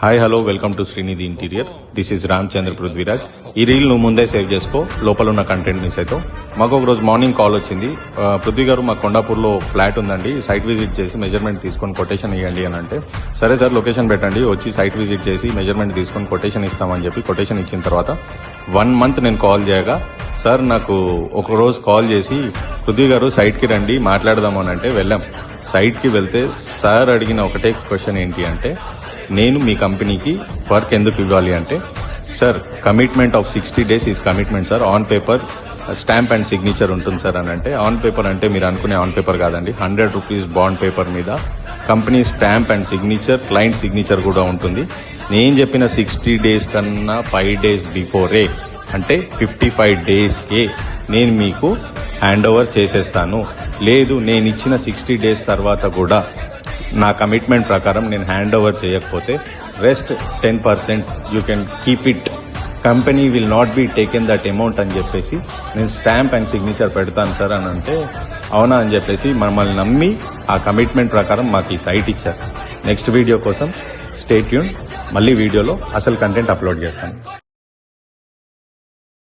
Hi hello welcome to Srinidhi interior. This is Ramachandra Prithviraj. ఈ reel నువ్వు ముందే సేవ్ చేసుకో, లోపల ఉన్న కంటెంట్ మిస్ అవుతావు. మాకు ఒక రోజు మార్నింగ్ కాల్ వచ్చింది, పృథ్వీ గారు మా కొండాపూర్లో ఫ్లాట్ ఉందండి, సైట్ విజిట్ చేసి మెజర్మెంట్ తీసుకొని కొటేషన్ ఇవ్వండి అని అంటే, సరే సార్ లొకేషన్ పెట్టండి, వచ్చి సైట్ విజిట్ చేసి మెజర్మెంట్ తీసుకొని కొటేషన్ ఇస్తామని చెప్పి కొటేషన్ ఇచ్చిన తర్వాత 1 month నేను కాల్ చేయగా, సార్ నాకు ఒక రోజు కాల్ చేసి పృథ్వీ గారు సైట్కి రండి మాట్లాడదాము అని అంటే వెళ్ళాం. సైట్కి వెళ్తే సార్ అడిగిన ఒకటే క్వశ్చన్ ఏంటి అంటే, నేను మీ కంపెనీకి వర్క్ ఎందుకు ఇవ్వాలి అంటే, sir commitment of 60 days is commitment sir, on paper stamp and signature ఉంటుంది సార్ అని అంటే, ఆన్ పేపర్ అంటే మీరు అనుకునే ఆన్ పేపర్ కాదండి, 100 rupees బాండ్ పేపర్ మీద company stamp and signature, client signature కూడా ఉంటుంది. నేను చెప్పిన 60 days కన్నా 5 days బిఫోరే అంటే 55 daysకే నేను మీకు హ్యాండ్ ఓవర్ చేసేస్తాను. లేదు నేను ఇచ్చిన 60 days తర్వాత కూడా నా కమిట్మెంట్ ప్రకారం నేను హ్యాండ్ ఓవర్ చేయకపోతే rest 10% you can keep it, company will not be taken that amount అని చెప్పేసి నేను స్టాంప్ అండ్ సిగ్నేచర్ పెడతాను సార్ అని అంటే, అవునా అని చెప్పేసి మమ్మల్ని నమ్మి ఆ కమిట్మెంట్ ప్రకారం మాకు ఈ సైట్ ఇచ్చారు. నెక్స్ట్ వీడియో కోసం స్టే ట్యూన్, మళ్ళీ వీడియోలో అసలు కంటెంట్ అప్లోడ్ చేస్తాను.